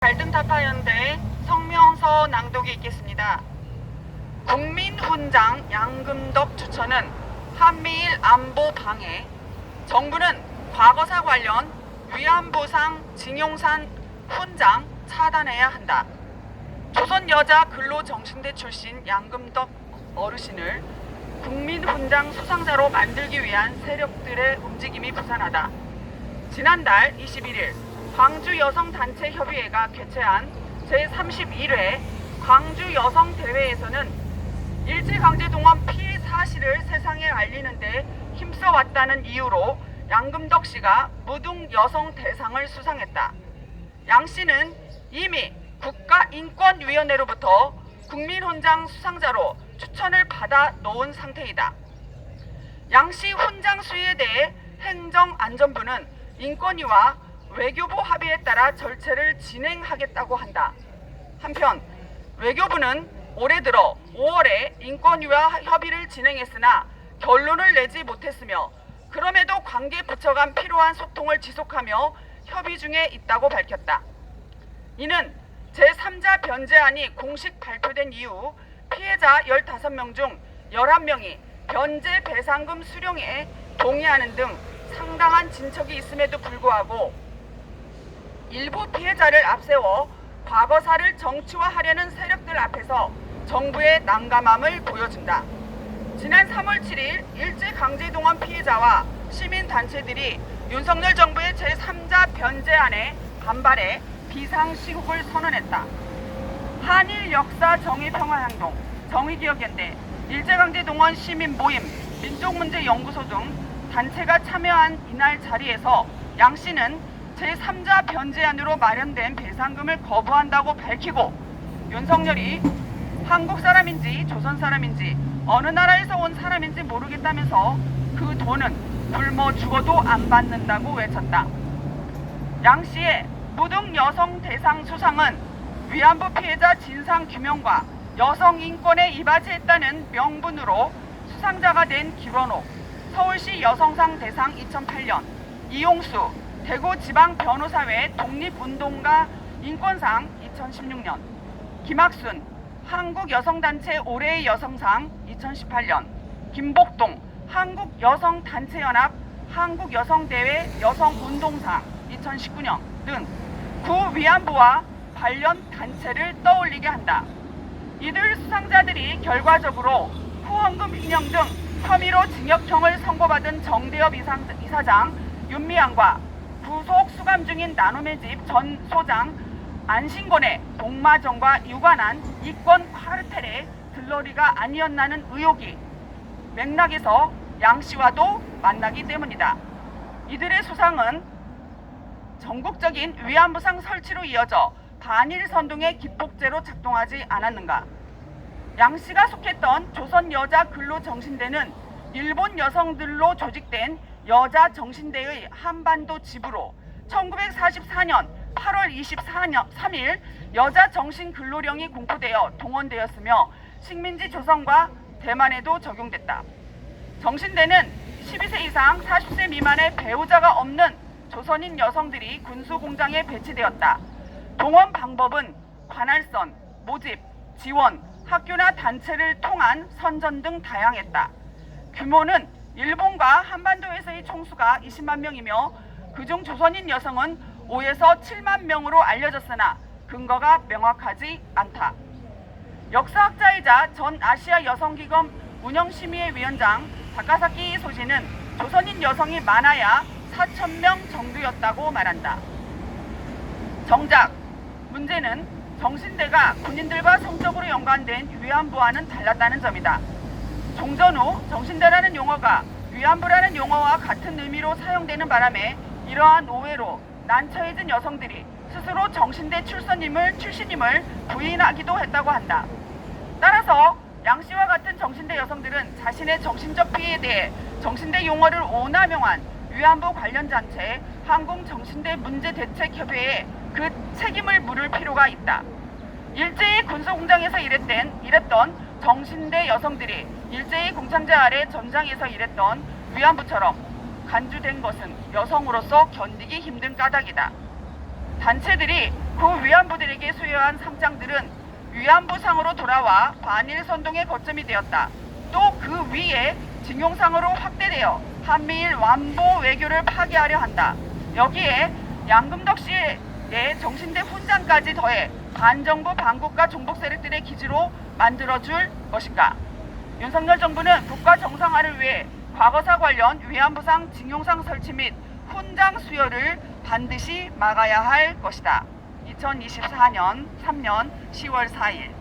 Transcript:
갈등타파연대 성명서 낭독이 있겠습니다. 국민훈장 양금덕 추천은 한미일 안보 방해, 정부는 과거사 관련 위안부상 징용산 훈장 차단해야 한다. 조선여자근로정신대 출신 양금덕 어르신을 국민훈장 수상자로 만들기 위한 세력들의 움직임이 부산하다. 지난달 21일 광주여성단체협의회가 개최한 제31회 광주여성대회에서는 일제강제동원 피해 사실을 세상에 알리는 데 힘써왔다는 이유로 양금덕 씨가 무등여성대상을 수상했다. 양 씨는 이미 국가인권위원회로부터 국민훈장 수상자로 추천을 받아 놓은 상태이다. 양 씨 훈장 수여에 대해 행정안전부는 인권위와 외교부 합의에 따라 절차를 진행하겠다고 한다. 한편 외교부는 올해 들어 5월에 인권위와 협의를 진행했으나 결론을 내지 못했으며 그럼에도 관계 부처 간 필요한 소통을 지속하며 협의 중에 있다고 밝혔다. 이는 제3자 변제안이 공식 발표된 이후 피해자 15명 중 11명이 변제 배상금 수령에 동의하는 등 상당한 진척이 있음에도 불구하고 일부 피해자를 앞세워 과거사를 정치화하려는 세력들 앞에서 정부의 난감함을 보여준다. 지난 3월 7일 일제강제동원 피해자와 시민단체들이 윤석열 정부의 제3자 변제안에 반발해 비상시국을 선언했다. 한일 역사 정의평화행동, 정의기억연대, 일제강제동원 시민모임, 민족문제연구소 등 단체가 참여한 이날 자리에서 양 씨는 제3자 변제안으로 마련된 배상금을 거부한다고 밝히고 윤석열이 한국 사람인지 조선 사람인지 어느 나라에서 온 사람인지 모르겠다면서 그 돈은 굶어 죽어도 안 받는다고 외쳤다. 양 씨의 무등 여성 대상 수상은 위안부 피해자 진상 규명과 여성 인권에 이바지했다는 명분으로 수상자가 된 김원옥, 서울시 여성상 대상 2008년, 이용수, 대구지방변호사회 독립운동가 인권상 2016년, 김학순, 한국여성단체 올해의 여성상 2018년, 김복동, 한국여성단체연합 한국여성대회 여성운동상 2019년 등 구 위안부와 관련 단체를 떠올리게 한다. 이들 수상자들이 결과적으로 후원금 횡령 등 혐의로 징역형을 선고받은 정대협 이사장 윤미향과 구속 수감 중인 나눔의 집 전 소장 안신권의 복마정과 유관한 이권 카르텔의 들러리가 아니었나는 의혹이 맥락에서 양 씨와도 만나기 때문이다. 이들의 수상은 전국적인 위안부상 설치로 이어져 반일 선동의 기폭제로 작동하지 않았는가. 양 씨가 속했던 조선여자근로정신대는 일본 여성들로 조직된 여자정신대의 한반도 지부로 1944년 8월 23일 여자정신근로령이 공포되어 동원되었으며 식민지 조선과 대만에도 적용됐다. 정신대는 12세 이상 40세 미만의 배우자가 없는 조선인 여성들이 군수공장에 배치되었다. 동원 방법은 관할선, 모집, 지원, 학교나 단체를 통한 선전 등 다양했다. 규모는 일본과 한반도에서의 총수가 20만 명이며 그중 조선인 여성은 5에서 7만 명으로 알려졌으나 근거가 명확하지 않다. 역사학자이자 전 아시아 여성기금 운영심의회 위원장 다카사키 소지는 조선인 여성이 많아야 4,000명 정도였다고 말한다. 정작 문제는 정신대가 군인들과 성적으로 연관된 위안부와는 달랐다는 점이다. 종전 후 정신대라는 용어가 위안부라는 용어와 같은 의미로 사용되는 바람에 이러한 오해로 난처해진 여성들이 스스로 정신대 출신임을 부인하기도 했다고 한다. 따라서 양 씨와 같은 정신대 여성들은 자신의 정신적 피해에 대해 정신대 용어를 오남용한 위안부 관련 단체 한국정신대 문제대책협회에 그 책임을 물을 필요가 있다. 일제히 군수공장에서 일했던 정신대 여성들이 일제히 공창제 아래 전장에서 일했던 위안부처럼 간주된 것은 여성으로서 견디기 힘든 까닭이다. 단체들이 그 위안부들에게 수여한 상장들은 위안부상으로 돌아와 반일 선동의 거점이 되었다. 또 그 위에 징용상으로 확대되어 한미일 완보 외교를 파괴하려 한다. 여기에 양금덕 씨의 정신대 훈장까지 더해 반정부 반국가 종북 세력들의 기지로 만들어줄 것인가? 윤석열 정부는 국가 정상화를 위해 과거사 관련 위안부상 징용상 설치 및 훈장 수여를 반드시 막아야 할 것이다. 2024년 3년 10월 4일